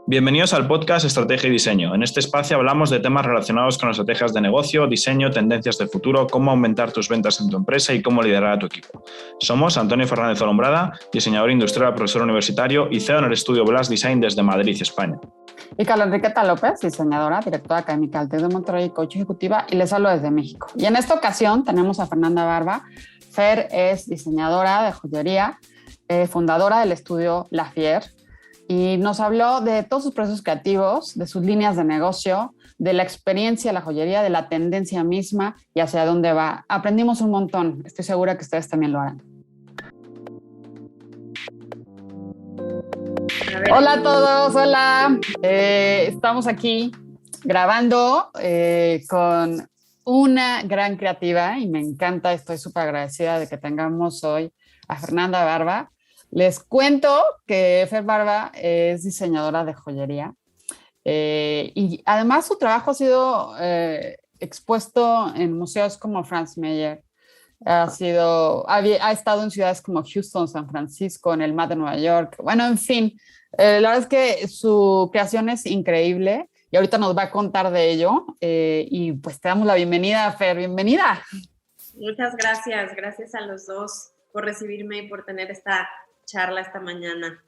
Bienvenidos al podcast Estrategia y Diseño. En este espacio hablamos de temas relacionados con las estrategias de negocio, diseño, tendencias de futuro, cómo aumentar tus ventas en tu empresa y cómo liderar a tu equipo. Somos Antonio Fernández Olombrada, diseñador industrial, profesor universitario y CEO en el estudio Blast Design desde Madrid, España. Y Carla Enriqueta López, diseñadora, directora académica del TEC de Monterrey, coach ejecutiva, y les hablo desde México. Y en esta ocasión tenemos a Fernanda Barba. Fer es diseñadora de joyería, fundadora del estudio La Fier, y nos habló de todos sus procesos creativos, de sus líneas de negocio, de la experiencia de la joyería, de la tendencia misma y hacia dónde va. Aprendimos un montón. Estoy segura que ustedes también lo harán. Hola a todos, hola. Estamos aquí grabando con una gran creativa y me encanta, estoy súper agradecida de que tengamos hoy a Fernanda Barba. Les cuento que Fer Barba es diseñadora de joyería y además su trabajo ha sido expuesto en museos como Franz Mayer. Ha estado en ciudades como Houston, San Francisco, en el MAD de Nueva York. Bueno, en fin, la verdad es que su creación es increíble y ahorita nos va a contar de ello. Y pues te damos la bienvenida, Fer. Bienvenida. Muchas gracias. Gracias a los dos por recibirme y por tener esta charla esta mañana.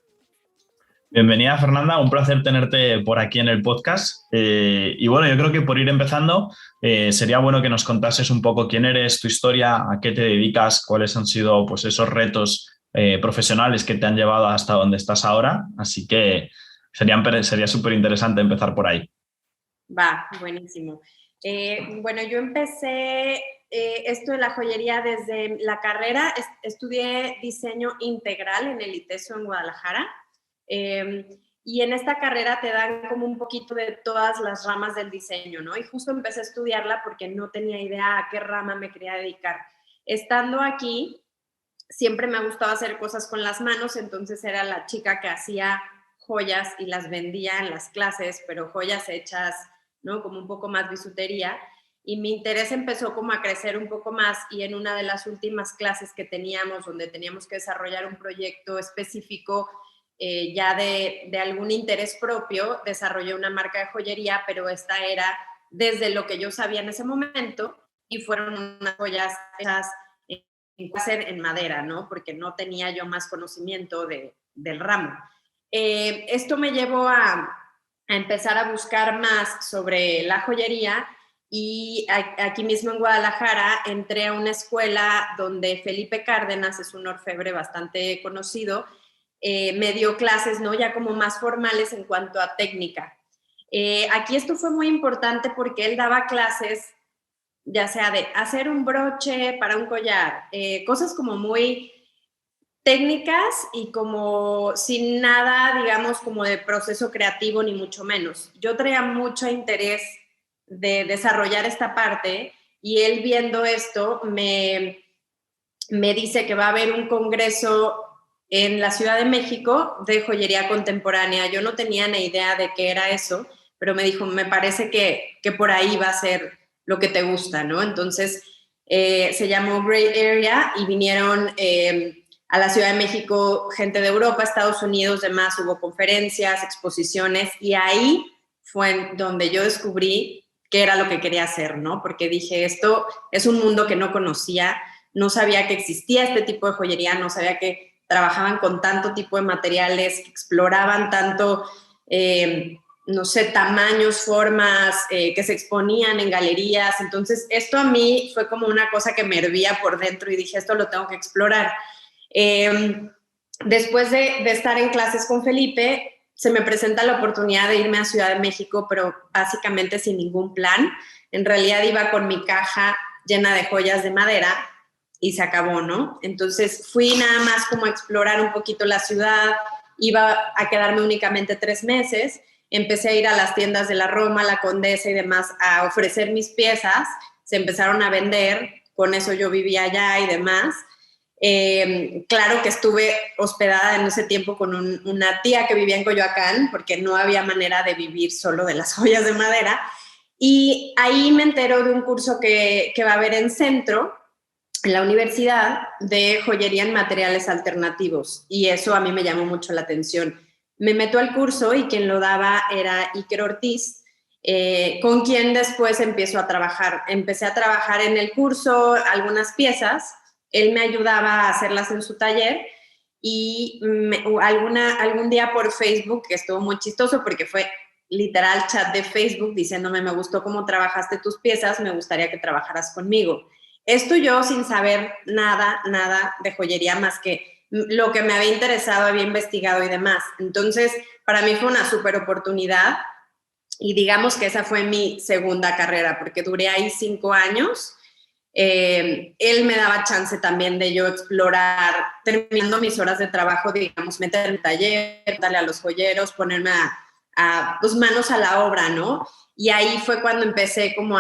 Bienvenida, Fernanda, un placer tenerte por aquí en el podcast. Y bueno, yo creo que por ir empezando, sería bueno que nos contases un poco quién eres, tu historia, a qué te dedicas, cuáles han sido pues, esos retos profesionales que te han llevado hasta donde estás ahora. Así que sería súper interesante empezar por ahí. Va, buenísimo. Bueno, yo empecé esto de la joyería desde la carrera. Estudié diseño integral en el ITESO en Guadalajara. Y en esta carrera te dan como un poquito de todas las ramas del diseño, ¿no? Y justo empecé a estudiarla porque no tenía idea a qué rama me quería dedicar. Estando aquí, siempre me ha gustado hacer cosas con las manos, entonces era la chica que hacía joyas y las vendía en las clases, pero joyas hechas, ¿no? Como un poco más bisutería. Y mi interés empezó como a crecer un poco más y en una de las últimas clases que teníamos, donde teníamos que desarrollar un proyecto específico, ya de algún interés propio, desarrollé una marca de joyería, pero esta era desde lo que yo sabía en ese momento y fueron unas joyas hechas en madera, ¿no? Porque no tenía yo más conocimiento del ramo. Esto me llevó a empezar a buscar más sobre la joyería y aquí mismo en Guadalajara entré a una escuela donde Felipe Cárdenas, es un orfebre bastante conocido, me dio clases, ¿no? Ya como más formales en cuanto a técnica. Aquí esto fue muy importante porque él daba clases, ya sea de hacer un broche para un collar, cosas como muy técnicas y como sin nada, digamos, como de proceso creativo, ni mucho menos. Yo traía mucho interés de desarrollar esta parte y él viendo esto me dice que va a haber un congreso en la Ciudad de México de joyería contemporánea. Yo no tenía ni idea de qué era eso, pero me dijo, me parece que por ahí va a ser lo que te gusta, ¿no? Entonces, se llamó Gray Area y vinieron a la Ciudad de México gente de Europa, Estados Unidos, demás, hubo conferencias, exposiciones, y ahí fue donde yo descubrí qué era lo que quería hacer, ¿no? Porque dije, esto es un mundo que no conocía, no sabía que existía este tipo de joyería, no sabía que trabajaban con tanto tipo de materiales, que exploraban tanto, no sé, tamaños, formas, que se exponían en galerías. Entonces, esto a mí fue como una cosa que me hervía por dentro y dije, esto lo tengo que explorar. Después de estar en clases con Felipe, se me presenta la oportunidad de irme a Ciudad de México, pero básicamente sin ningún plan. En realidad iba con mi caja llena de joyas de madera y se acabó, ¿no? Entonces fui nada más como a explorar un poquito la ciudad, iba a quedarme únicamente 3 meses, empecé a ir a las tiendas de la Roma, la Condesa y demás a ofrecer mis piezas, se empezaron a vender, con eso yo vivía allá y demás. Claro que estuve hospedada en ese tiempo con una tía que vivía en Coyoacán, porque no había manera de vivir solo de las joyas de madera, y ahí me entero de un curso que va a haber en Centro, en la universidad, de joyería en materiales alternativos, y eso a mí me llamó mucho la atención. me meto al curso y quien lo daba era Iker Ortiz, con quien después empecé a trabajar en el curso, algunas piezas, él me ayudaba a hacerlas en su taller y algún día por Facebook, que estuvo muy chistoso porque fue literal chat de Facebook diciéndome, me gustó cómo trabajaste tus piezas, me gustaría que trabajaras conmigo. Esto yo sin saber nada de joyería más que lo que me había interesado, había investigado y demás. Entonces, para mí fue una súper oportunidad y digamos que esa fue mi segunda carrera porque duré ahí 5 años. Él me daba chance también de yo explorar, terminando mis horas de trabajo, digamos, meterme en el taller, darle a los joyeros, ponerme pues manos a la obra, ¿no? Y ahí fue cuando empecé como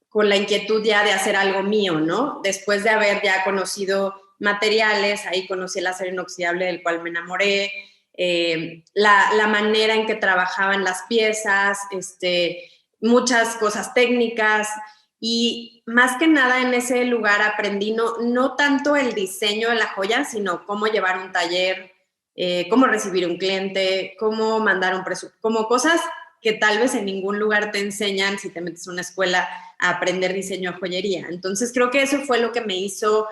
con la inquietud ya de hacer algo mío, ¿no? Después de haber ya conocido materiales, ahí conocí el acero inoxidable del cual me enamoré, la manera en que trabajaban las piezas, muchas cosas técnicas. Y más que nada en ese lugar aprendí no tanto el diseño de la joya, sino cómo llevar un taller, cómo recibir un cliente, cómo mandar un presupuesto, como cosas que tal vez en ningún lugar te enseñan si te metes a una escuela a aprender diseño de joyería. Entonces creo que eso fue lo que me hizo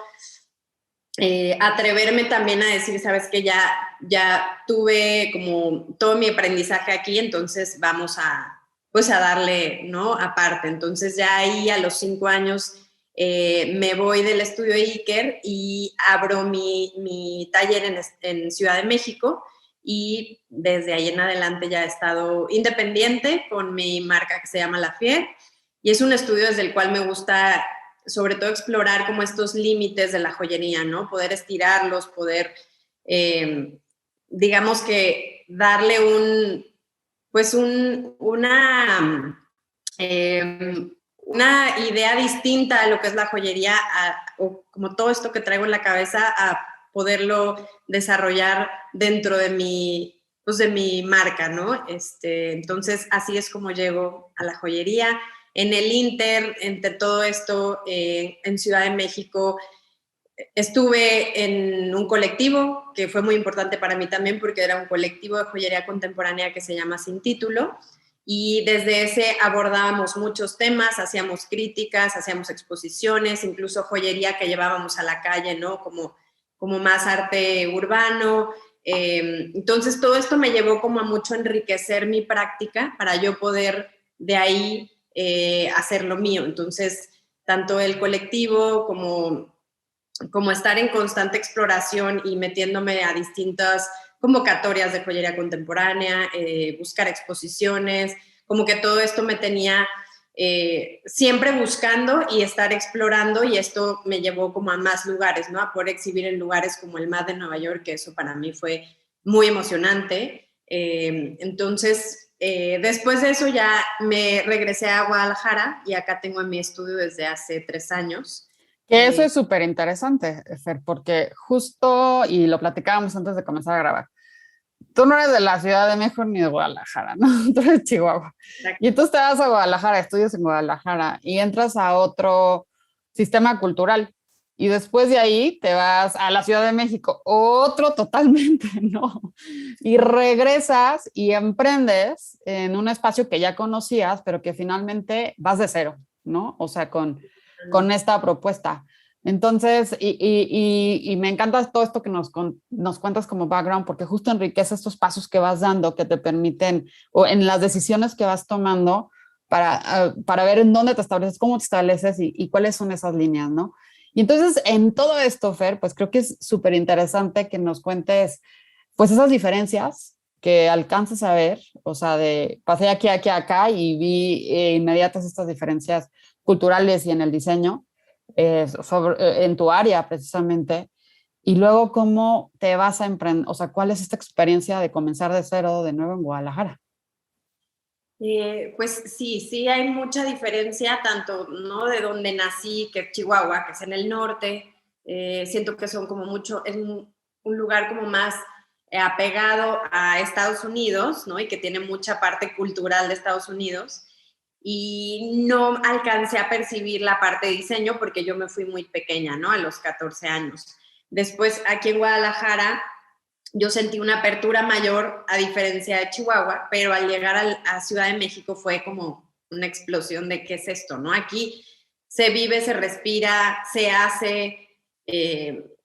atreverme también a decir, sabes que ya tuve como todo mi aprendizaje aquí, entonces vamos a darle, ¿no? Aparte. Entonces ya ahí a los 5 años me voy del estudio Iker y abro mi taller en Ciudad de México y desde ahí en adelante ya he estado independiente con mi marca que se llama La Fier y es un estudio desde el cual me gusta sobre todo explorar como estos límites de la joyería, ¿no? Poder estirarlos, poder, digamos que darle una idea distinta a lo que es la joyería, o como todo esto que traigo en la cabeza, a poderlo desarrollar dentro de mi marca, ¿no? Entonces, así es como llego a la joyería. En el entre todo esto, en Ciudad de México, estuve en un colectivo que fue muy importante para mí también porque era un colectivo de joyería contemporánea que se llama Sin Título y desde ese abordábamos muchos temas, hacíamos críticas, hacíamos exposiciones, incluso joyería que llevábamos a la calle, ¿no? Como más arte urbano. Entonces todo esto me llevó como a mucho enriquecer mi práctica para yo poder de ahí hacer lo mío. Entonces, tanto el colectivo como estar en constante exploración y metiéndome a distintas convocatorias de joyería contemporánea, buscar exposiciones, como que todo esto me tenía siempre buscando y estar explorando y esto me llevó como a más lugares, ¿no? A poder exhibir en lugares como el MAD de Nueva York, que eso para mí fue muy emocionante. Entonces, después de eso ya me regresé a Guadalajara y acá tengo mi estudio desde hace 3 años. Que eso es súper interesante, Fer, porque justo, y lo platicábamos antes de comenzar a grabar, tú no eres de la Ciudad de México ni de Guadalajara, ¿no? Tú eres de Chihuahua. Exacto. Y entonces te vas a Guadalajara, estudias en Guadalajara y entras a otro sistema cultural. Y después de ahí te vas a la Ciudad de México, otro totalmente, ¿no? Y regresas y emprendes en un espacio que ya conocías, pero que finalmente vas de cero, ¿no? O sea, con esta propuesta. Entonces, y me encanta todo esto que nos cuentas como background, porque justo enriquece estos pasos que vas dando, que te permiten, o en las decisiones que vas tomando para ver en dónde te estableces, cómo te estableces y cuáles son esas líneas, ¿no? Y entonces, en todo esto, Fer, pues creo que es súper interesante que nos cuentes, pues esas diferencias que alcances a ver, o sea, pasé aquí, acá y vi inmediatas estas diferencias culturales y en el diseño, en tu área precisamente, y luego cómo te vas a emprender, o sea, cuál es esta experiencia de comenzar de cero de nuevo en Guadalajara. Pues sí hay mucha diferencia, tanto ¿no? de donde nací, que es Chihuahua, que es en el norte, siento que son como mucho, es un lugar como más apegado a Estados Unidos, ¿no? Y que tiene mucha parte cultural de Estados Unidos, y no alcancé a percibir la parte de diseño porque yo me fui muy pequeña, ¿no? A los 14 años. Después, aquí en Guadalajara, yo sentí una apertura mayor a diferencia de Chihuahua, pero al llegar a Ciudad de México fue como una explosión de qué es esto, ¿no? Aquí se vive, se respira, se hace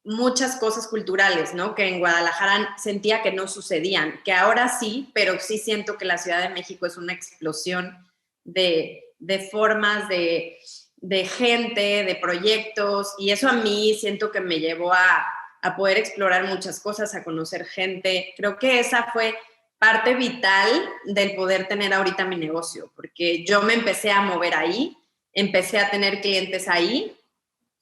muchas cosas culturales, ¿no? Que en Guadalajara sentía que no sucedían, que ahora sí, pero sí siento que la Ciudad de México es una explosión de formas, de gente, de proyectos, y eso a mí siento que me llevó a poder explorar muchas cosas, a conocer gente. Creo que esa fue parte vital del poder tener ahorita mi negocio, porque yo me empecé a mover ahí, empecé a tener clientes ahí,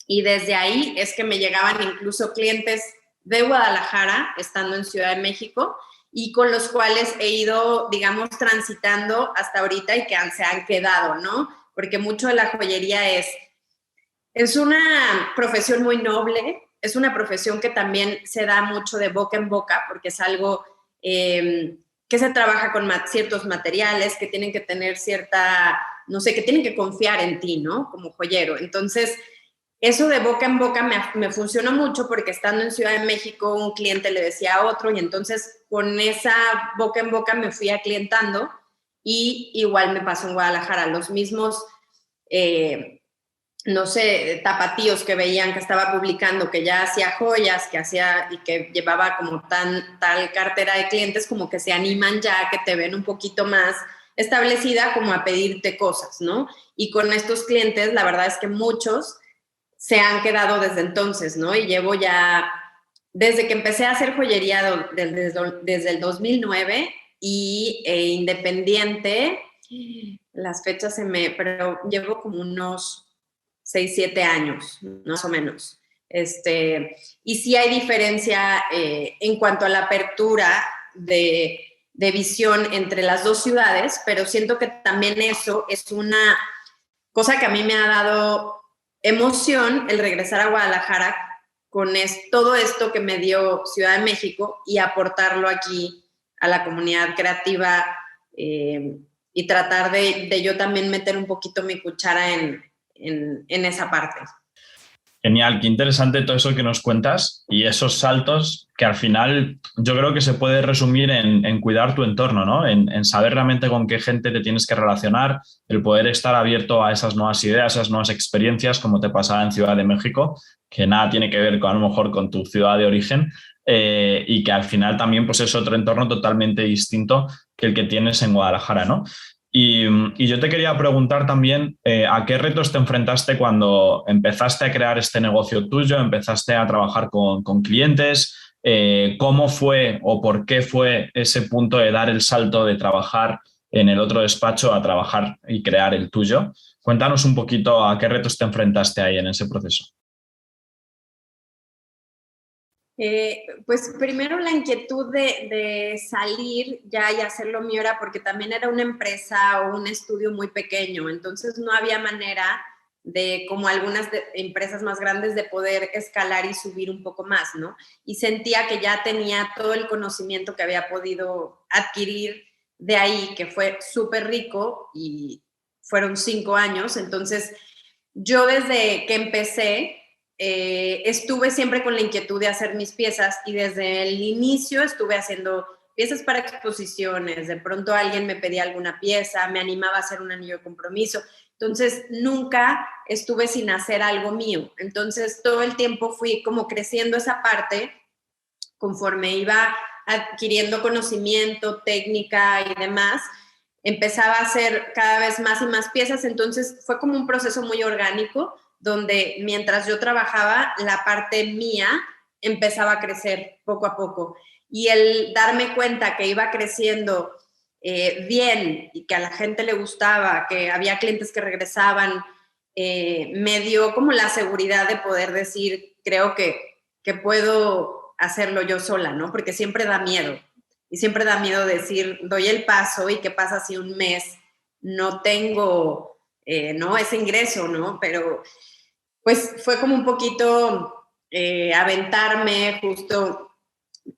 y desde ahí es que me llegaban incluso clientes de Guadalajara, estando en Ciudad de México, y con los cuales he ido, digamos, transitando hasta ahorita y que se han quedado, ¿no? Porque mucho de la joyería es una profesión muy noble, es una profesión que también se da mucho de boca en boca, porque es algo que se trabaja con ciertos materiales, que tienen que tener cierta, no sé, que tienen que confiar en ti, ¿no? Como joyero. Entonces, eso de boca en boca me funcionó mucho porque estando en Ciudad de México un cliente le decía a otro y entonces con esa boca en boca me fui aclientando y igual me pasó en Guadalajara. Los mismos, no sé, tapatíos que veían que estaba publicando que ya hacía joyas, que hacía y que llevaba como tal cartera de clientes, como que se animan ya, que te ven un poquito más establecida como a pedirte cosas, ¿no? Y con estos clientes, la verdad es que muchos se han quedado desde entonces, ¿no? Y llevo ya, desde que empecé a hacer joyería desde el 2009 y independiente, las fechas pero llevo como unos 6, 7 años, más o menos. Y sí hay diferencia en cuanto a la apertura de visión entre las dos ciudades, pero siento que también eso es una cosa que a mí me ha dado emoción el regresar a Guadalajara con todo esto que me dio Ciudad de México y aportarlo aquí a la comunidad creativa y tratar de yo también meter un poquito mi cuchara en esa parte. Genial, qué interesante todo eso que nos cuentas y esos saltos que al final yo creo que se puede resumir en cuidar tu entorno, ¿no? En saber realmente con qué gente te tienes que relacionar, el poder estar abierto a esas nuevas ideas, a esas nuevas experiencias, como te pasaba en Ciudad de México, que nada tiene que ver con, a lo mejor con tu ciudad de origen, y que al final también pues, es otro entorno totalmente distinto que el que tienes en Guadalajara, ¿no? Y yo te quería preguntar también a qué retos te enfrentaste cuando empezaste a crear este negocio tuyo, empezaste a trabajar con clientes, cómo fue o por qué fue ese punto de dar el salto de trabajar en el otro despacho a trabajar y crear el tuyo. Cuéntanos un poquito a qué retos te enfrentaste ahí en ese proceso. Pues primero la inquietud de salir ya y hacerlo mío era porque también era una empresa o un estudio muy pequeño, entonces no había manera de, como algunas empresas más grandes, de poder escalar y subir un poco más, ¿no? Y sentía que ya tenía todo el conocimiento que había podido adquirir de ahí, que fue súper rico y fueron 5 años, entonces yo desde que empecé estuve siempre con la inquietud de hacer mis piezas y desde el inicio estuve haciendo piezas para exposiciones, de pronto alguien me pedía alguna pieza, me animaba a hacer un anillo de compromiso, entonces nunca estuve sin hacer algo mío, entonces todo el tiempo fui como creciendo esa parte conforme iba adquiriendo conocimiento, técnica y demás, empezaba a hacer cada vez más y más piezas, entonces fue como un proceso muy orgánico donde mientras yo trabajaba, la parte mía empezaba a crecer poco a poco. Y el darme cuenta que iba creciendo bien y que a la gente le gustaba, que había clientes que regresaban, me dio como la seguridad de poder decir, creo que puedo hacerlo yo sola, ¿no? Porque siempre da miedo. Y siempre da miedo decir, doy el paso y qué pasa si un mes no tengo ¿no? ese ingreso, ¿no? Pero pues fue como un poquito aventarme, justo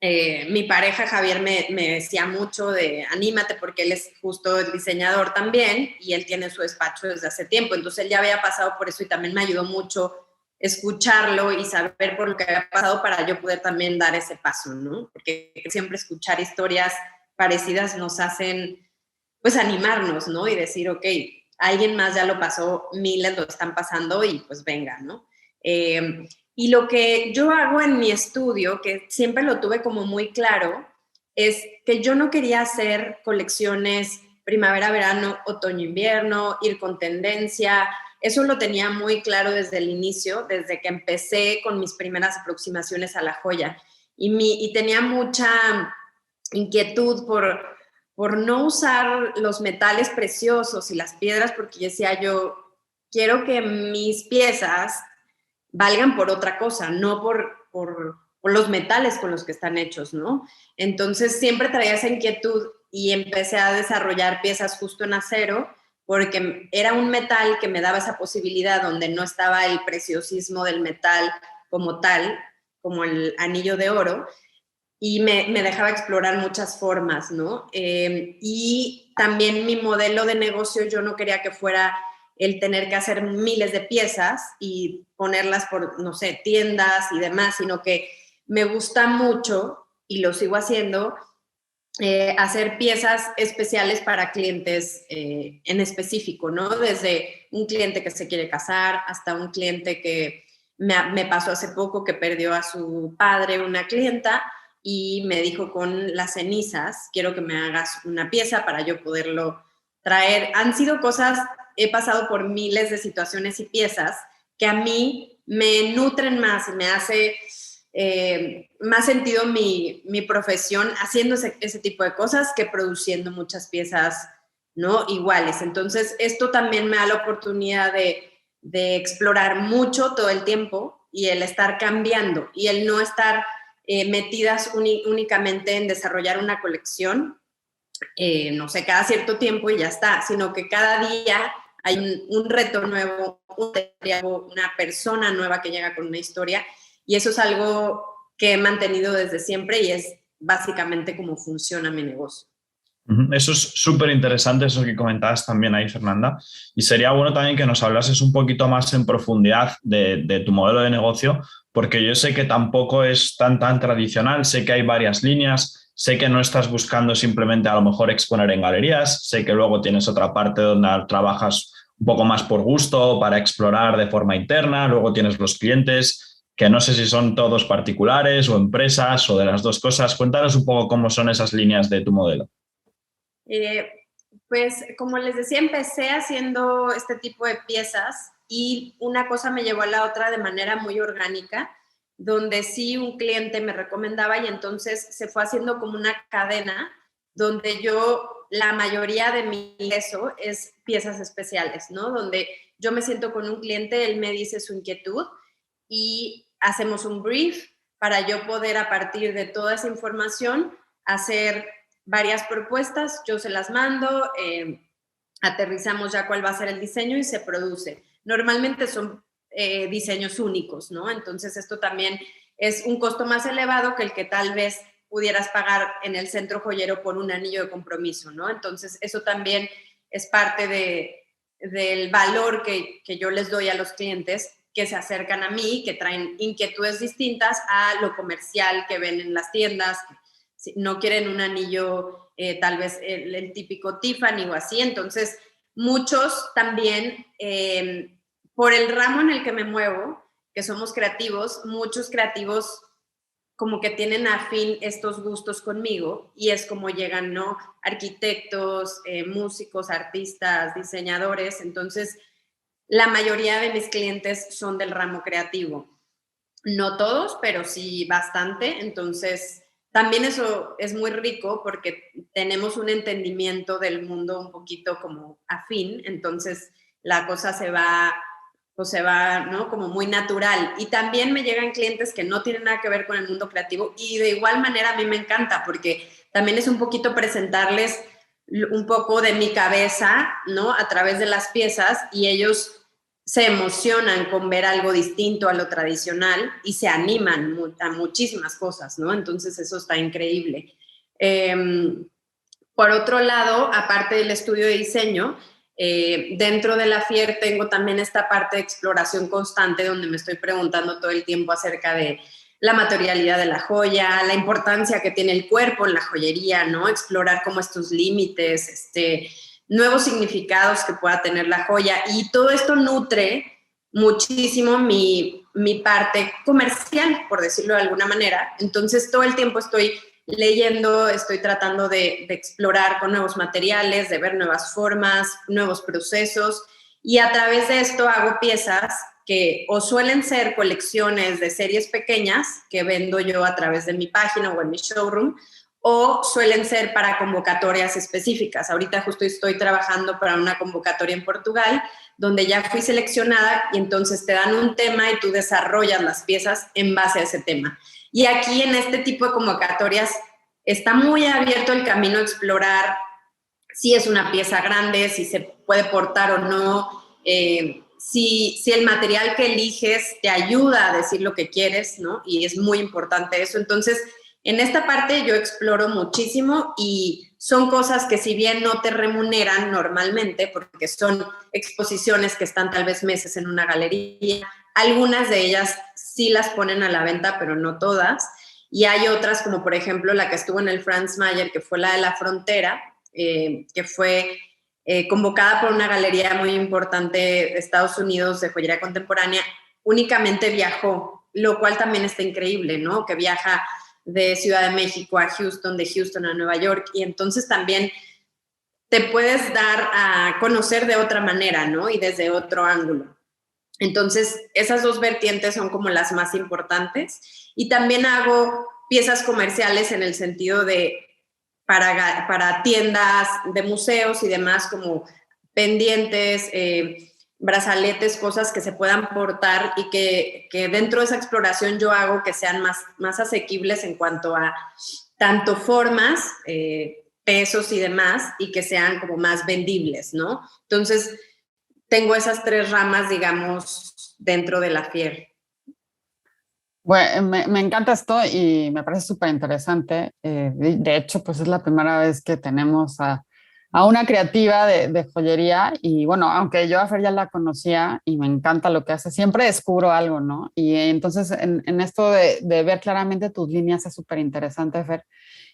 mi pareja Javier me decía mucho de anímate porque él es justo el diseñador también y él tiene su despacho desde hace tiempo, entonces él ya había pasado por eso y también me ayudó mucho escucharlo y saber por lo que había pasado para yo poder también dar ese paso, ¿no? Porque siempre escuchar historias parecidas nos hacen, pues, animarnos, ¿no? Y decir, ok, alguien más ya lo pasó, miles lo están pasando y pues venga, ¿no? Y lo que yo hago en mi estudio, que siempre lo tuve como muy claro, es que yo no quería hacer colecciones primavera, verano, otoño, invierno, ir con tendencia. Eso lo tenía muy claro desde el inicio, desde que empecé con mis primeras aproximaciones a la joya. Y tenía mucha inquietud por no usar los metales preciosos y las piedras, porque decía yo, quiero que mis piezas valgan por otra cosa, no por los metales con los que están hechos, ¿no? Entonces siempre traía esa inquietud y empecé a desarrollar piezas justo en acero, porque era un metal que me daba esa posibilidad donde no estaba el preciosismo del metal como tal, como el anillo de oro, y me dejaba explorar muchas formas, ¿no? Y también mi modelo de negocio, yo no quería que fuera el tener que hacer miles de piezas y ponerlas por, no sé, tiendas y demás, sino que me gusta mucho, y lo sigo haciendo, hacer piezas especiales para clientes en específico, ¿no? Desde un cliente que se quiere casar hasta un cliente que me pasó hace poco que perdió a su padre, una clienta, y me dijo, con las cenizas, quiero que me hagas una pieza para yo poderlo traer. Han sido cosas, he pasado por miles de situaciones y piezas que a mí me nutren más y me hace más sentido mi profesión haciendo ese tipo de cosas que produciendo muchas piezas, ¿no? Iguales. Entonces, esto también me da la oportunidad de explorar mucho todo el tiempo y el estar cambiando y el no estar metidas únicamente en desarrollar una colección, no sé, cada cierto tiempo y ya está, sino que cada día hay un reto nuevo, una persona nueva que llega con una historia, y eso es algo que he mantenido desde siempre y es básicamente cómo funciona mi negocio. Eso es súper interesante, eso que comentabas también ahí, Fernanda. Y sería bueno también que nos hablases un poquito más en profundidad de tu modelo de negocio, porque yo sé que tampoco es tan tradicional, sé que hay varias líneas, sé que no estás buscando simplemente a lo mejor exponer en galerías, sé que luego tienes otra parte donde trabajas un poco más por gusto, para explorar de forma interna, luego tienes los clientes, que no sé si son todos particulares o empresas o de las dos cosas. Cuéntanos un poco cómo son esas líneas de tu modelo. Pues como les decía, empecé haciendo este tipo de piezas y una cosa me llevó a la otra de manera muy orgánica, donde sí un cliente me recomendaba y entonces se fue haciendo como una cadena donde la mayoría de mi ingreso es piezas especiales, ¿no? Donde yo me siento con un cliente, él me dice su inquietud y hacemos un brief para yo poder, a partir de toda esa información, hacer varias propuestas, yo se las mando, aterrizamos ya cuál va a ser el diseño y se produce. Normalmente son diseños únicos, ¿no? Entonces esto también es un costo más elevado que el que tal vez pudieras pagar en el centro joyero por un anillo de compromiso, ¿no? Entonces eso también es parte del valor que yo les doy a los clientes que se acercan a mí, que traen inquietudes distintas a lo comercial que ven en las tiendas. No quieren un anillo, tal vez el típico Tiffany o así. Entonces, muchos también, por el ramo en el que me muevo, que somos creativos, muchos creativos como que tienen afín estos gustos conmigo y es como llegan, ¿no? Arquitectos, músicos, artistas, diseñadores. Entonces, la mayoría de mis clientes son del ramo creativo. No todos, pero sí bastante. Entonces, también eso es muy rico porque tenemos un entendimiento del mundo un poquito como afín, entonces la cosa se va, ¿no? Como muy natural. Y también me llegan clientes que no tienen nada que ver con el mundo creativo y de igual manera a mí me encanta porque también es un poquito presentarles un poco de mi cabeza, ¿no? A través de las piezas y ellos se emocionan con ver algo distinto a lo tradicional y se animan a muchísimas cosas, ¿no? Entonces eso está increíble. Por otro lado, aparte del estudio de diseño, Dentro de la FIER tengo también esta parte de exploración constante donde me estoy preguntando todo el tiempo acerca de la materialidad de la joya, la importancia que tiene el cuerpo en la joyería, ¿no? Explorar como estos límites, nuevos significados que pueda tener la joya. Y todo esto nutre muchísimo mi parte comercial, por decirlo de alguna manera. Entonces, todo el tiempo estoy leyendo, estoy tratando de explorar con nuevos materiales, de ver nuevas formas, nuevos procesos. Y a través de esto hago piezas que o suelen ser colecciones de series pequeñas que vendo yo a través de mi página o en mi showroom, o suelen ser para convocatorias específicas. Ahorita justo estoy trabajando para una convocatoria en Portugal, donde ya fui seleccionada y entonces te dan un tema y tú desarrollas las piezas en base a ese tema. Y aquí en este tipo de convocatorias está muy abierto el camino a explorar si es una pieza grande, si se puede portar o no, si el material que eliges te ayuda a decir lo que quieres, ¿no? Y es muy importante eso. Entonces, en esta parte yo exploro muchísimo y son cosas que si bien no te remuneran normalmente, porque son exposiciones que están tal vez meses en una galería, algunas de ellas sí las ponen a la venta, pero no todas. Y hay otras, como por ejemplo la que estuvo en el Franz Mayer, que fue la de la Frontera, que fue convocada por una galería muy importante de Estados Unidos de joyería contemporánea. Únicamente viajó, lo cual también está increíble, ¿no? Que viaja de Ciudad de México a Houston, de Houston a Nueva York, y entonces también te puedes dar a conocer de otra manera, ¿no? Y desde otro ángulo. Entonces, esas dos vertientes son como las más importantes. Y también hago piezas comerciales en el sentido de para tiendas de museos y demás, como pendientes, brazaletes, cosas que se puedan portar y que dentro de esa exploración yo hago que sean más asequibles en cuanto a tanto formas, pesos y demás, y que sean como más vendibles, ¿no? Entonces, tengo esas tres ramas, digamos, dentro de la FIER. Bueno, me encanta esto y me parece súper interesante. De hecho, pues es la primera vez que tenemos a una creativa de joyería y bueno, aunque yo a Fer ya la conocía y me encanta lo que hace, siempre descubro algo, ¿no? Y entonces en esto de ver claramente tus líneas es súper interesante, Fer.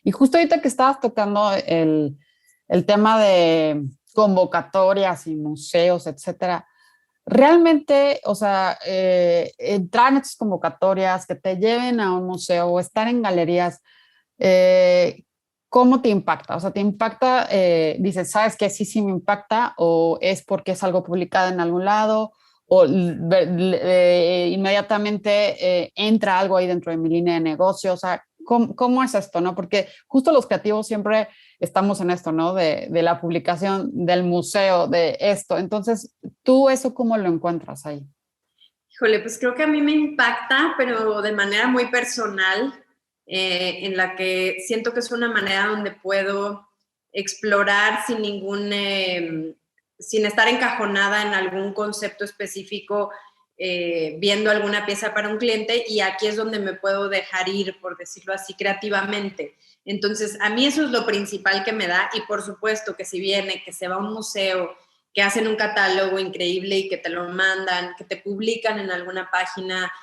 Y justo ahorita que estabas tocando el tema de convocatorias y museos, etcétera, realmente, o sea, entrar en estas convocatorias, que te lleven a un museo o estar en galerías, ¿cómo te impacta? O sea, ¿te impacta, dices, sabes que sí me impacta o es porque es algo publicado en algún lado o inmediatamente entra algo ahí dentro de mi línea de negocio? O sea, ¿cómo es esto, no? Porque justo los creativos siempre estamos en esto, ¿no? De la publicación, del museo, de esto. Entonces, ¿tú eso cómo lo encuentras ahí? Híjole, pues creo que a mí me impacta, pero de manera muy personal, en la que siento que es una manera donde puedo explorar sin estar encajonada en algún concepto específico, viendo alguna pieza para un cliente, y aquí es donde me puedo dejar ir, por decirlo así, creativamente. Entonces, a mí eso es lo principal que me da, y por supuesto que si viene, que se va a un museo, que hacen un catálogo increíble y que te lo mandan, que te publican en alguna página,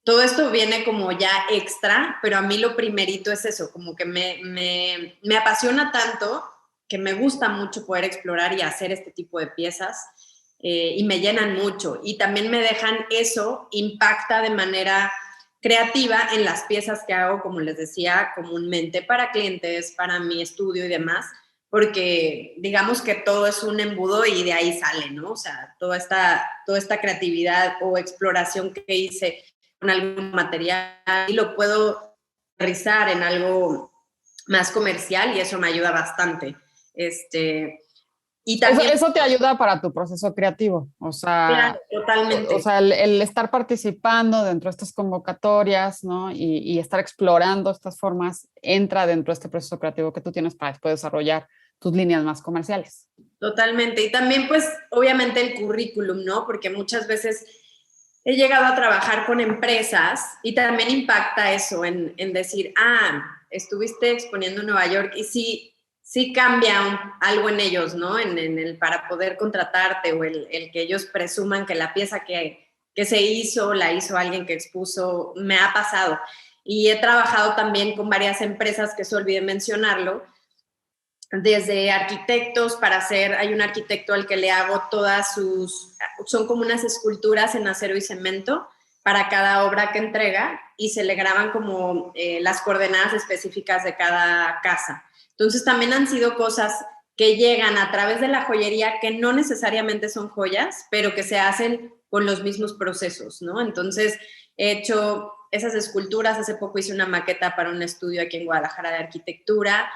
todo esto viene como ya extra, pero a mí lo primerito es eso, como que me apasiona tanto que me gusta mucho poder explorar y hacer este tipo de piezas, y me llenan mucho. Y también me dejan eso, impacta de manera creativa en las piezas que hago, como les decía, comúnmente para clientes, para mi estudio y demás, porque digamos que todo es un embudo y de ahí sale, ¿no? O sea, toda esta creatividad o exploración que hice con algún material y lo puedo aterrizar en algo más comercial y eso me ayuda bastante. Y también, eso te ayuda para tu proceso creativo, o sea, claro, totalmente. O sea, el estar participando dentro de estas convocatorias, ¿no? Y estar explorando estas formas entra dentro de este proceso creativo que tú tienes para después desarrollar tus líneas más comerciales. Totalmente. Y también, pues, obviamente el currículum, ¿no? Porque muchas veces he llegado a trabajar con empresas y también impacta eso en decir, estuviste exponiendo en Nueva York y si sí cambia algo en ellos, ¿no? Para poder contratarte o el que ellos presuman que la pieza que se hizo, la hizo alguien que expuso, me ha pasado. Y he trabajado también con varias empresas, que se olvidé mencionarlo, desde arquitectos hay un arquitecto al que le hago son como unas esculturas en acero y cemento para cada obra que entrega y se le graban como las coordenadas específicas de cada casa. Entonces también han sido cosas que llegan a través de la joyería que no necesariamente son joyas, pero que se hacen con los mismos procesos, ¿no? Entonces he hecho esas esculturas, hace poco hice una maqueta para un estudio aquí en Guadalajara de arquitectura.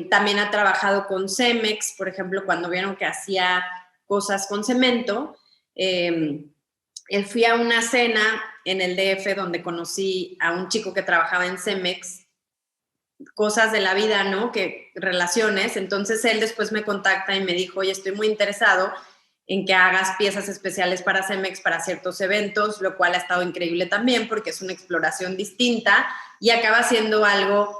También ha trabajado con Cemex, por ejemplo, cuando vieron que hacía cosas con cemento. Fui a una cena en el DF donde conocí a un chico que trabajaba en Cemex, cosas de la vida, ¿no? Relaciones. Entonces él después me contacta y me dijo, oye, estoy muy interesado en que hagas piezas especiales para Cemex para ciertos eventos, lo cual ha estado increíble también porque es una exploración distinta y acaba siendo algo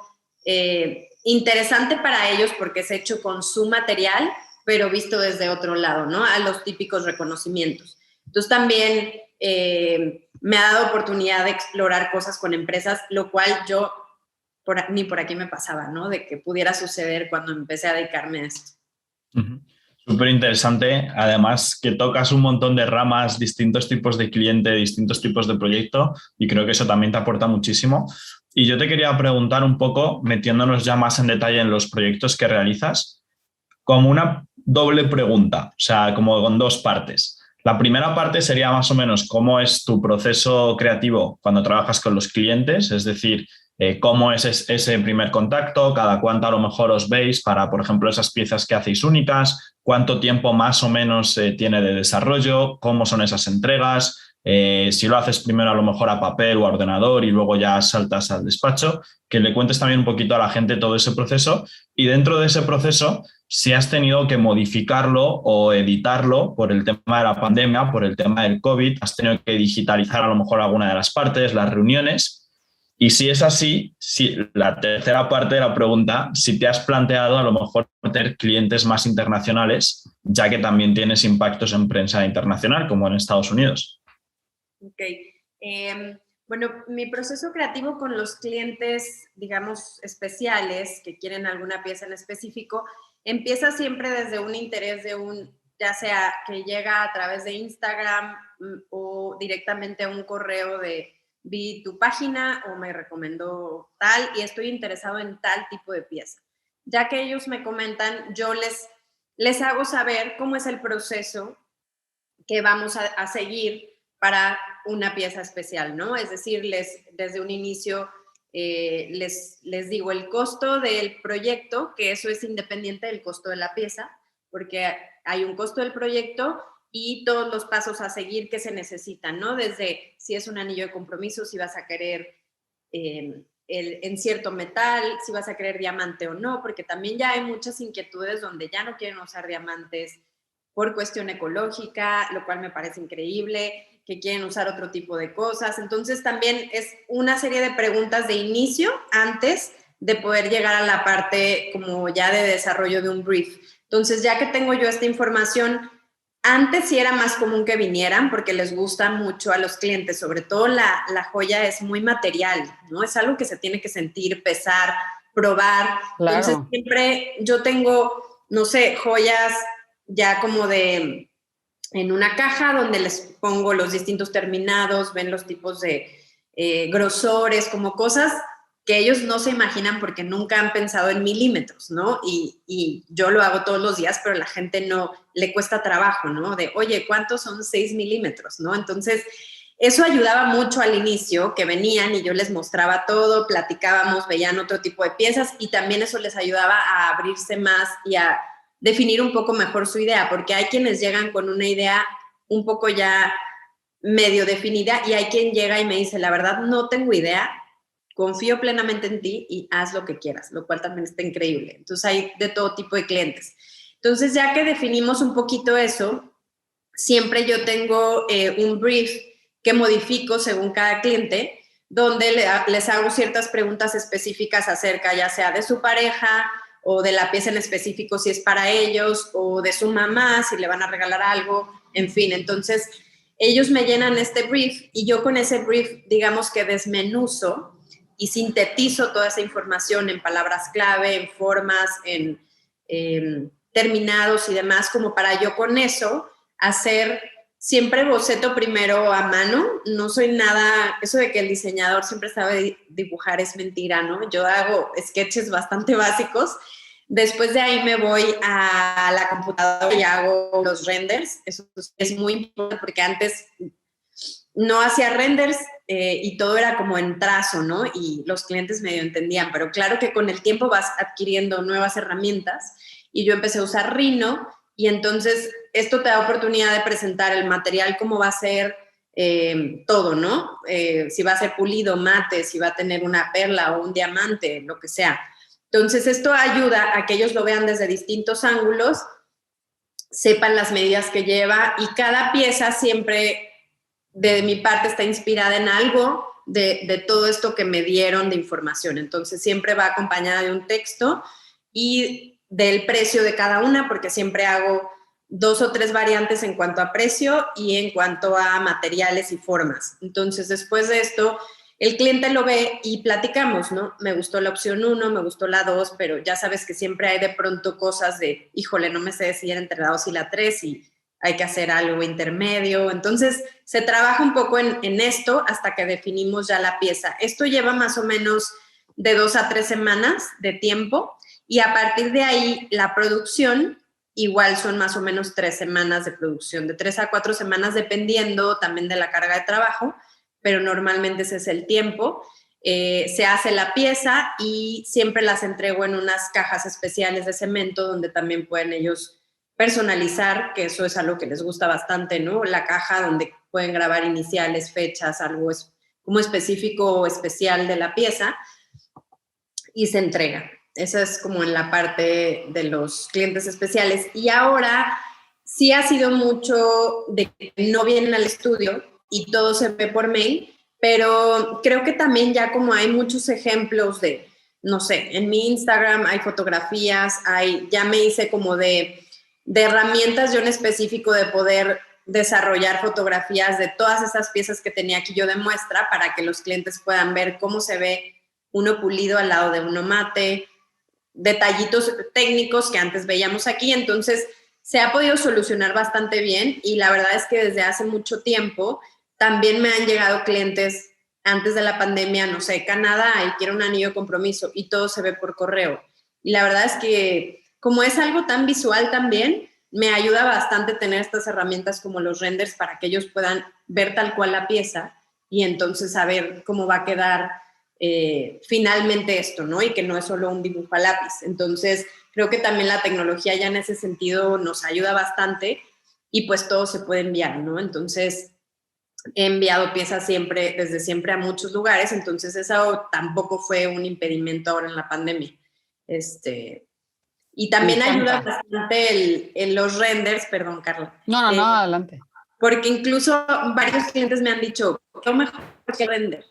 interesante para ellos porque es hecho con su material, pero visto desde otro lado, ¿no? A los típicos reconocimientos. Entonces también me ha dado oportunidad de explorar cosas con empresas, lo cual yo ni por aquí me pasaba, ¿no? De que pudiera suceder cuando empecé a dedicarme a esto. Súper interesante. Además, que tocas un montón de ramas, distintos tipos de cliente, distintos tipos de proyecto, y creo que eso también te aporta muchísimo. Y yo te quería preguntar un poco, metiéndonos ya más en detalle en los proyectos que realizas, como una doble pregunta, o sea, como con dos partes. La primera parte sería más o menos cómo es tu proceso creativo cuando trabajas con los clientes, es decir, cómo es ese primer contacto, cada cuánto a lo mejor os veis para, por ejemplo, esas piezas que hacéis únicas, cuánto tiempo más o menos tiene de desarrollo, cómo son esas entregas, si lo haces primero a lo mejor a papel o a ordenador y luego ya saltas al despacho, que le cuentes también un poquito a la gente todo ese proceso y dentro de ese proceso si has tenido que modificarlo o editarlo por el tema de la pandemia, por el tema del COVID, has tenido que digitalizar a lo mejor alguna de las partes, las reuniones. Y si es así, si la tercera parte de la pregunta, si te has planteado a lo mejor tener clientes más internacionales, ya que también tienes impactos en prensa internacional, como en Estados Unidos. Ok. Bueno, mi proceso creativo con los clientes, digamos, especiales, que quieren alguna pieza en específico, empieza siempre desde un interés ya sea que llega a través de Instagram o directamente a un correo de vi tu página o me recomendó tal y estoy interesado en tal tipo de pieza. Ya que ellos me comentan, yo les hago saber cómo es el proceso que vamos a seguir para una pieza especial, ¿no? Es decir, desde un inicio les digo el costo del proyecto, que eso es independiente del costo de la pieza, porque hay un costo del proyecto y todos los pasos a seguir que se necesitan, ¿no? Desde si es un anillo de compromiso, si vas a querer en cierto metal, si vas a querer diamante o no, porque también ya hay muchas inquietudes donde ya no quieren usar diamantes por cuestión ecológica, lo cual me parece increíble, que quieren usar otro tipo de cosas. Entonces también es una serie de preguntas de inicio antes de poder llegar a la parte como ya de desarrollo de un brief. Entonces ya que tengo yo esta información, antes sí era más común que vinieran porque les gusta mucho a los clientes, sobre todo la joya es muy material, ¿no? Es algo que se tiene que sentir, pesar, probar. Claro. Entonces siempre yo tengo, no sé, joyas ya como en una caja donde les pongo los distintos terminados, ven los tipos de grosores, como cosas que ellos no se imaginan porque nunca han pensado en milímetros, ¿no? Y yo lo hago todos los días, pero a la gente no le cuesta trabajo, ¿no? De, oye, ¿cuántos son 6 milímetros, no? Entonces, eso ayudaba mucho al inicio, que venían y yo les mostraba todo, platicábamos, veían otro tipo de piezas y también eso les ayudaba a abrirse más y a definir un poco mejor su idea, porque hay quienes llegan con una idea un poco ya medio definida y hay quien llega y me dice, la verdad no tengo idea, confío plenamente en ti y haz lo que quieras, lo cual también está increíble. Entonces hay de todo tipo de clientes. Entonces ya que definimos un poquito eso, siempre yo tengo un brief que modifico según cada cliente, donde les hago ciertas preguntas específicas acerca ya sea de su pareja o de la pieza en específico si es para ellos, o de su mamá si le van a regalar algo, en fin. Entonces, ellos me llenan este brief y yo con ese brief, digamos que desmenuzo y sintetizo toda esa información en palabras clave, en formas, en terminados y demás, como para yo con eso hacer siempre boceto primero a mano. No soy nada, eso de que el diseñador siempre sabe dibujar es mentira, ¿no? Yo hago sketches bastante básicos. Después de ahí me voy a la computadora y hago los renders. Eso es muy importante porque antes no hacía renders y todo era como en trazo, ¿no? Y los clientes medio entendían, pero claro que con el tiempo vas adquiriendo nuevas herramientas y yo empecé a usar Rhino y entonces esto te da oportunidad de presentar el material, cómo va a ser todo, ¿no? Si va a ser pulido, mate, si va a tener una perla o un diamante, lo que sea. Entonces esto ayuda a que ellos lo vean desde distintos ángulos, sepan las medidas que lleva y cada pieza siempre de mi parte está inspirada en algo de todo esto que me dieron de información. Entonces siempre va acompañada de un texto y del precio de cada una, porque siempre hago 2 o 3 variantes en cuanto a precio y en cuanto a materiales y formas. Entonces después de esto, el cliente lo ve y platicamos, ¿no? Me gustó la opción 1, me gustó la 2, pero ya sabes que siempre hay de pronto cosas de, híjole, no me sé decidir entre la 2 y la 3 y hay que hacer algo intermedio. Entonces, se trabaja un poco en esto hasta que definimos ya la pieza. Esto lleva más o menos de 2 a 3 semanas de tiempo y a partir de ahí la producción igual son más o menos 3 semanas de producción, de 3 a 4 semanas dependiendo también de la carga de trabajo, pero normalmente ese es el tiempo. Se hace la pieza y siempre las entrego en unas cajas especiales de cemento donde también pueden ellos personalizar, que eso es algo que les gusta bastante, ¿no? La caja donde pueden grabar iniciales, fechas, algo como específico o especial de la pieza y se entrega. Esa es como en la parte de los clientes especiales. Y ahora sí ha sido mucho de que no vienen al estudio y todo se ve por mail, pero creo que también ya como hay muchos ejemplos de, no sé, en mi Instagram hay fotografías, ya me hice como de herramientas yo en específico de poder desarrollar fotografías de todas esas piezas que tenía aquí yo de muestra para que los clientes puedan ver cómo se ve uno pulido al lado de uno mate, detallitos técnicos que antes veíamos aquí. Entonces se ha podido solucionar bastante bien y la verdad es que desde hace mucho tiempo también me han llegado clientes antes de la pandemia, no sé, Canadá y quiero un anillo de compromiso y todo se ve por correo. Y la verdad es que como es algo tan visual también, me ayuda bastante tener estas herramientas como los renders para que ellos puedan ver tal cual la pieza y entonces saber cómo va a quedar finalmente esto, ¿no? Y que no es solo un dibujo a lápiz. Entonces, creo que también la tecnología ya en ese sentido nos ayuda bastante y pues todo se puede enviar, ¿no? Entonces, he enviado piezas desde siempre a muchos lugares, entonces eso tampoco fue un impedimento ahora en la pandemia. Y también ayuda bastante los renders, perdón, Carla. No, adelante. Porque incluso varios clientes me han dicho, ¿qué mejor que el render?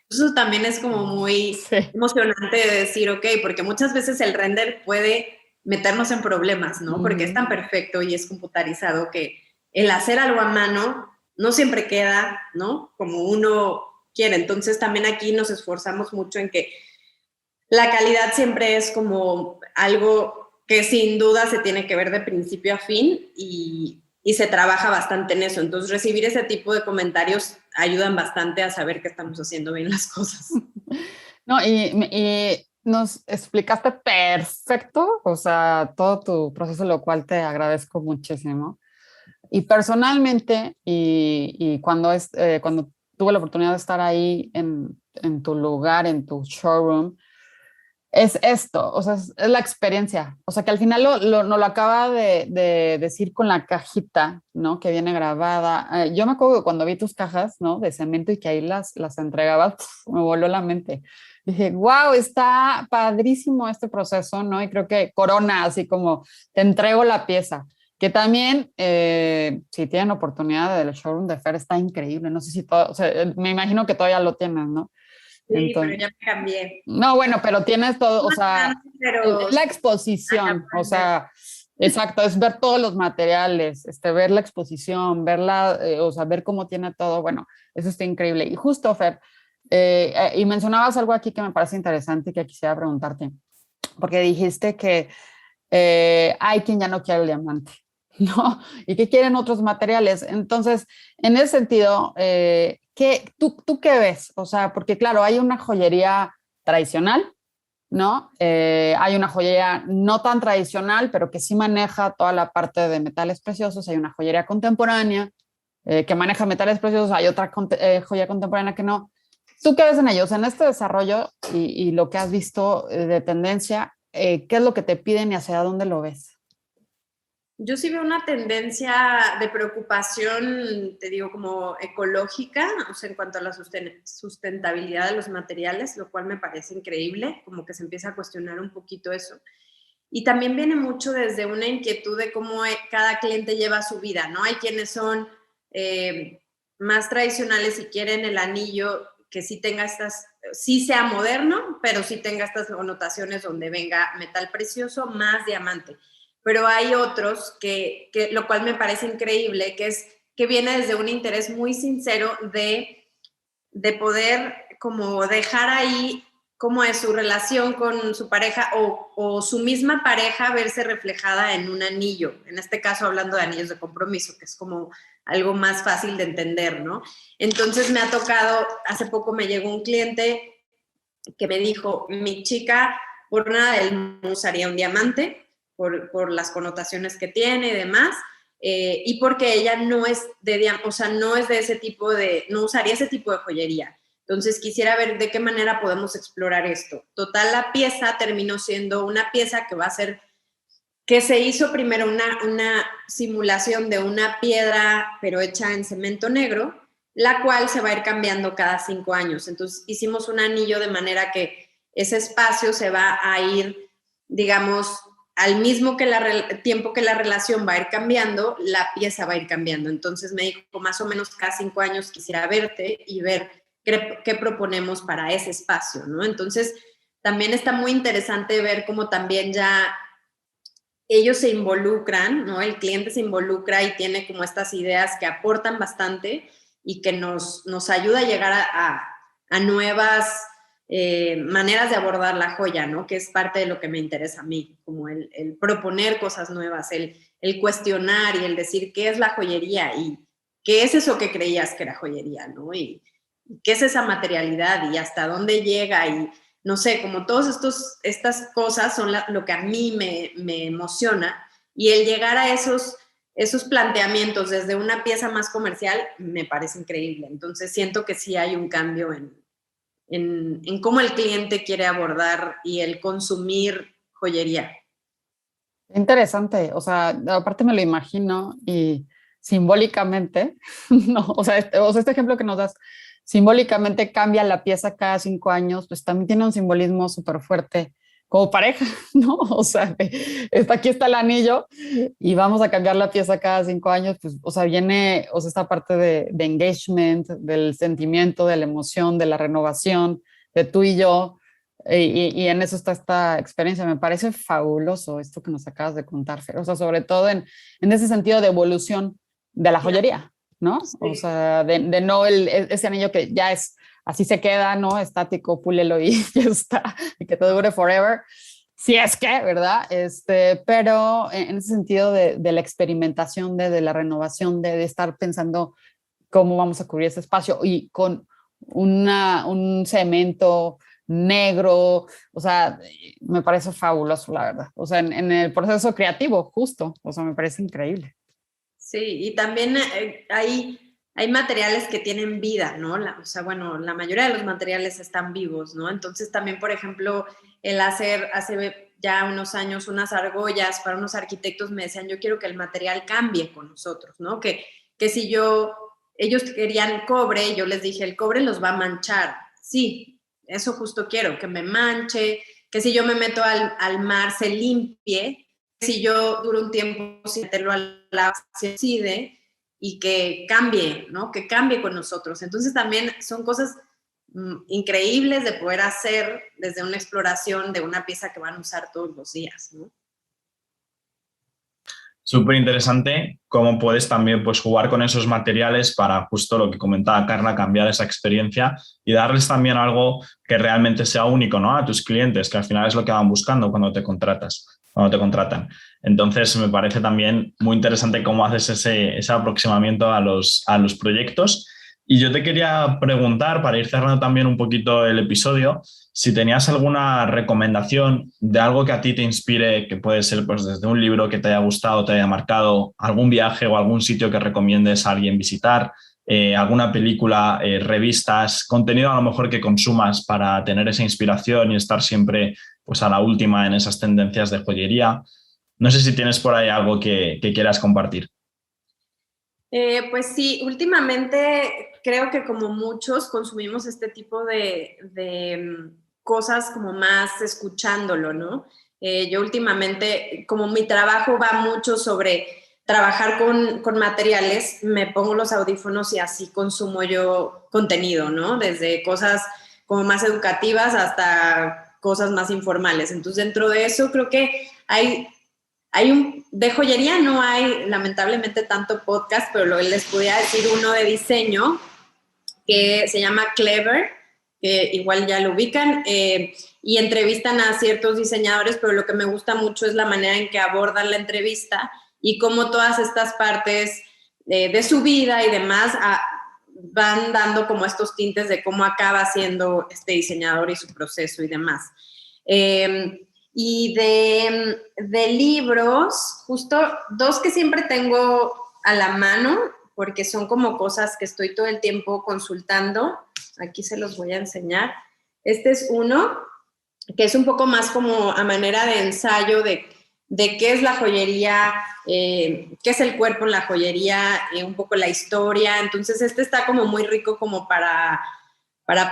Eso también es como muy emocionante de decir, ok, porque muchas veces el render puede meternos en problemas, ¿no? Porque es tan perfecto y es computarizado que el hacer algo a mano no siempre queda, ¿no? Como uno quiere. Entonces también aquí nos esforzamos mucho en que la calidad siempre es como algo que sin duda se tiene que ver de principio a fin y se trabaja bastante en eso. Entonces, recibir ese tipo de comentarios ayudan bastante a saber que estamos haciendo bien las cosas. No, y nos explicaste perfecto, o sea, todo tu proceso, lo cual te agradezco muchísimo. Y personalmente, y cuando tuve la oportunidad de estar ahí en tu lugar, en tu showroom, es esto, o sea, es la experiencia. O sea, que al final nos lo acaba de decir con la cajita, ¿no? Que viene grabada. Yo me acuerdo que cuando vi tus cajas, ¿no? De cemento y que ahí las entregabas, me voló la mente. Dije, wow, está padrísimo este proceso, ¿no? Y creo que corona, así como te entrego la pieza. Que también, si tienen oportunidad del showroom de Fer, está increíble. No sé si todo, o sea, me imagino que todavía lo tienen, ¿no? Sí, pero ya me cambié. No, bueno, pero tienes todo, o sea, Pero la exposición, o sea, exacto, es ver todos los materiales, ver la exposición, verla, o sea, ver cómo tiene todo, bueno, eso está increíble. Y justo, Fer, y mencionabas algo aquí que me parece interesante y que quisiera preguntarte, porque dijiste que hay quien ya no quiere el diamante, ¿no? Y que quieren otros materiales. Entonces, en ese sentido, ¿tú qué ves? O sea, porque claro, hay una joyería tradicional, ¿no? Hay una joyería no tan tradicional, pero que sí maneja toda la parte de metales preciosos. Hay una joyería contemporánea que maneja metales preciosos. Hay otra joya contemporánea que no. ¿Tú qué ves en ellos? En este desarrollo y lo que has visto de tendencia, ¿qué es lo que te piden y hacia dónde lo ves? yo sí veo una tendencia de preocupación, te digo, como ecológica, o sea, en cuanto a la sustentabilidad de los materiales, lo cual me parece increíble, como que se empieza a cuestionar un poquito eso. Y también viene mucho desde una inquietud de cómo cada cliente lleva su vida, ¿no? Hay quienes son más tradicionales y quieren el anillo que sí tenga estas, sí sea moderno, pero sí tenga estas connotaciones donde venga metal precioso más diamante. Pero hay otros lo cual me parece increíble, que es que viene desde un interés muy sincero de poder como dejar ahí cómo es su relación con su pareja o su misma pareja verse reflejada en un anillo, en este caso hablando de anillos de compromiso, que es como algo más fácil de entender, ¿no? Entonces me ha tocado, hace poco me llegó un cliente que me dijo, mi chica por nada del mundo usaría un diamante, por las connotaciones que tiene y demás, y porque ella no es o sea, no es de ese tipo no usaría ese tipo de joyería. Entonces quisiera ver de qué manera podemos explorar esto. Total, la pieza terminó siendo una pieza que va a ser, que se hizo primero una simulación de una piedra, pero hecha en cemento negro, la cual se va a ir cambiando cada 5 años. Entonces hicimos un anillo de manera que ese espacio se va a ir, digamos, al mismo que tiempo que la relación va a ir cambiando, la pieza va a ir cambiando. Entonces me dijo, más o menos cada 5 años quisiera verte y ver qué proponemos para ese espacio, ¿no? Entonces, también está muy interesante ver cómo también ya ellos se involucran, ¿no? El cliente se involucra y tiene como estas ideas que aportan bastante y que nos ayuda a llegar a nuevas maneras de abordar la joya, ¿no? Que es parte de lo que me interesa a mí, como el proponer cosas nuevas, el cuestionar y el decir qué es la joyería y qué es eso que creías que era joyería, ¿no? Y qué es esa materialidad y hasta dónde llega y no sé, como todas estas cosas son lo que a mí me emociona y el llegar a esos planteamientos desde una pieza más comercial me parece increíble. Entonces siento que sí hay un cambio en cómo el cliente quiere abordar y el consumir joyería. Interesante, o sea, aparte me lo imagino y simbólicamente, no, o sea, este ejemplo que nos das, simbólicamente cambia la pieza cada 5 años, pues también tiene un simbolismo súper fuerte como pareja, ¿no? O sea, aquí está el anillo y vamos a cambiar la pieza cada 5 años, pues, o sea, viene, o sea, esta parte de engagement, del sentimiento, de la emoción, de la renovación, de tú y yo. Y en eso está esta experiencia. Me parece fabuloso esto que nos acabas de contar, Fer. O sea, sobre todo en ese sentido de evolución de la joyería, ¿no? Sí. O sea, de no ese anillo que ya es, así se queda, ¿no? Estático, púlelo y ya está, y que te dure forever. Si es que, ¿verdad? Pero en ese sentido de la experimentación, de la renovación, de estar pensando cómo vamos a cubrir ese espacio y con un cemento negro, o sea, me parece fabuloso, la verdad. O sea, en el proceso creativo, justo, o sea, me parece increíble. Sí, y también hay materiales que tienen vida, ¿no? O sea, bueno, la mayoría de los materiales están vivos, ¿no? Entonces también, por ejemplo, el hace ya unos años unas argollas para unos arquitectos me decían, yo quiero que el material cambie con nosotros, ¿no? Que si ellos querían cobre, yo les dije, el cobre los va a manchar. Sí, eso justo quiero, que me manche, que si yo me meto al mar se limpie, si yo duro un tiempo sin meterlo al agua, se oxide y que cambie, ¿no? Que cambie con nosotros. Entonces también son cosas increíbles de poder hacer desde una exploración de una pieza que van a usar todos los días, ¿no? Súper interesante cómo puedes también pues, jugar con esos materiales para justo lo que comentaba Carla, cambiar esa experiencia y darles también algo que realmente sea único, ¿no? A tus clientes, que al final es lo que van buscando cuando te contratan. Entonces, me parece también muy interesante cómo haces ese aproximamiento a los proyectos. Y yo te quería preguntar, para ir cerrando también un poquito el episodio, si tenías alguna recomendación de algo que a ti te inspire, que puede ser pues, desde un libro que te haya gustado, te haya marcado, algún viaje o algún sitio que recomiendes a alguien visitar, alguna película, revistas, contenido a lo mejor que consumas para tener esa inspiración y estar siempre pues, a la última en esas tendencias de joyería. No sé si tienes por ahí algo que quieras compartir. Pues sí, últimamente creo que como muchos consumimos este tipo de cosas como más escuchándolo, ¿no? Yo últimamente, como mi trabajo va mucho sobre trabajar con materiales, me pongo los audífonos y así consumo yo contenido, ¿no? Desde cosas como más educativas hasta cosas más informales. Entonces, dentro de eso creo que de joyería no hay lamentablemente tanto podcast, pero les podía decir uno de diseño que se llama Clever, que igual ya lo ubican, y entrevistan a ciertos diseñadores, pero lo que me gusta mucho es la manera en que abordan la entrevista y cómo todas estas partes de su vida y demás van dando como estos tintes de cómo acaba siendo este diseñador y su proceso y demás. Y de libros, justo dos que siempre tengo a la mano, porque son como cosas que estoy todo el tiempo consultando. Aquí se los voy a enseñar. Este es uno que es un poco más como a manera de ensayo de qué es la joyería, qué es el cuerpo en la joyería, un poco la historia. Entonces, este está como muy rico como para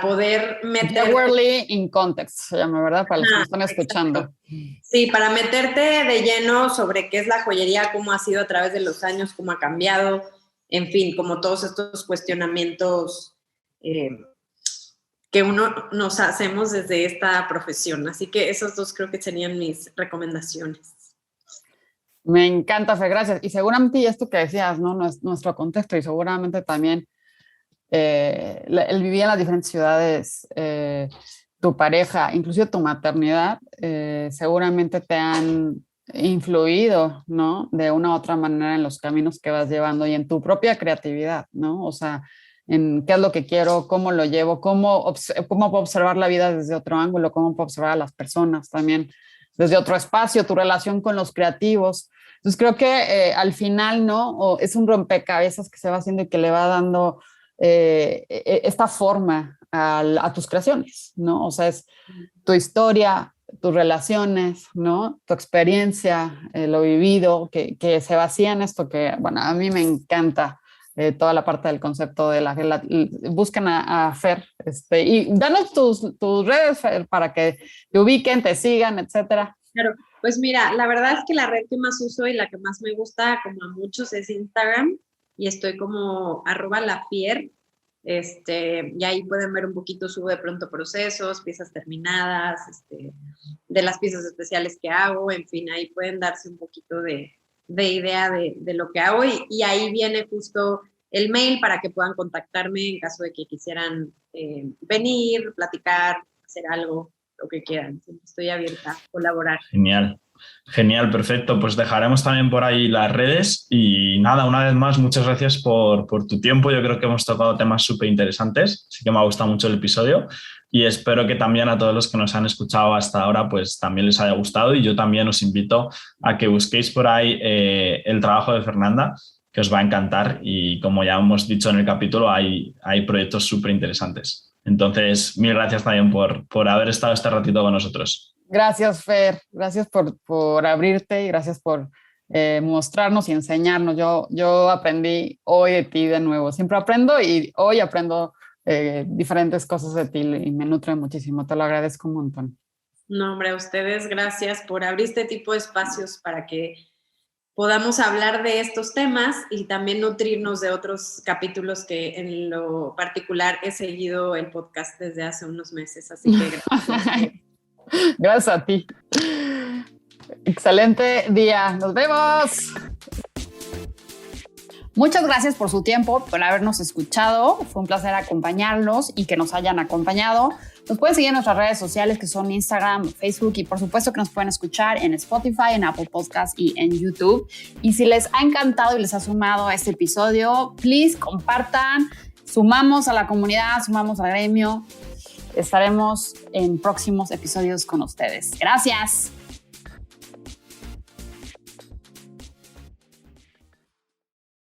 poder meter... Jewelry in Context se llama, ¿verdad? Para los que me están escuchando. Exacto. Sí, para meterte de lleno sobre qué es la joyería, cómo ha sido a través de los años, cómo ha cambiado, en fin, como todos estos cuestionamientos que uno nos hacemos desde esta profesión. Así que esos dos creo que serían mis recomendaciones. Me encanta, Fe, gracias. Y seguramente, y esto que decías, ¿no? Nuestro contexto y seguramente también el vivir en las diferentes ciudades, tu pareja, incluso tu maternidad, seguramente te han influido, ¿no? De una u otra manera en los caminos que vas llevando y en tu propia creatividad, ¿no? O sea, en qué es lo que quiero, cómo lo llevo, cómo puedo observar la vida desde otro ángulo, cómo puedo observar a las personas también desde otro espacio, tu relación con los creativos. Entonces creo que al final, ¿no? Es un rompecabezas que se va haciendo y que le va dando esta forma a tus creaciones, ¿no? O sea, es tu historia, tus relaciones, ¿no? Tu experiencia, lo vivido, que se vacía en esto que, bueno, a mí me encanta toda la parte del concepto de busquen a Fer, y danos tus redes, Fer, para que te ubiquen, te sigan, etcétera. Claro, pues mira, la verdad es que la red que más uso y la que más me gusta, como a muchos, es Instagram, y estoy como @lafier, y ahí pueden ver un poquito, subo de pronto procesos, piezas terminadas, de las piezas especiales que hago, en fin, ahí pueden darse un poquito de idea de lo que hago, y ahí viene justo el mail para que puedan contactarme en caso de que quisieran venir, platicar, hacer algo, lo que quieran. Estoy abierta a colaborar. Genial. Genial, perfecto. Pues dejaremos también por ahí las redes y nada, una vez más, muchas gracias por tu tiempo. Yo creo que hemos tocado temas súper interesantes, así que me ha gustado mucho el episodio y espero que también a todos los que nos han escuchado hasta ahora pues también les haya gustado, y yo también os invito a que busquéis por ahí el trabajo de Fernanda, que os va a encantar, y como ya hemos dicho en el capítulo, hay proyectos súper interesantes. Entonces, mil gracias también por haber estado este ratito con nosotros. Gracias, Fer. Gracias por abrirte y gracias por mostrarnos y enseñarnos. Yo aprendí hoy de ti de nuevo. Siempre aprendo y hoy aprendo diferentes cosas de ti y me nutre muchísimo. Te lo agradezco un montón. No, hombre, a ustedes gracias por abrir este tipo de espacios para que podamos hablar de estos temas y también nutrirnos de otros capítulos que en lo particular he seguido el podcast desde hace unos meses. Así que gracias. Gracias a ti. Excelente día. Nos vemos. Muchas gracias por su tiempo, por habernos escuchado. Fue un placer acompañarlos y que nos hayan acompañado. Nos pueden seguir en nuestras redes sociales que son Instagram, Facebook y por supuesto que nos pueden escuchar en Spotify, en Apple Podcasts y en YouTube. Y si les ha encantado y les ha sumado este episodio, please compartan. Sumamos a la comunidad, sumamos al gremio. Estaremos en próximos episodios con ustedes. Gracias.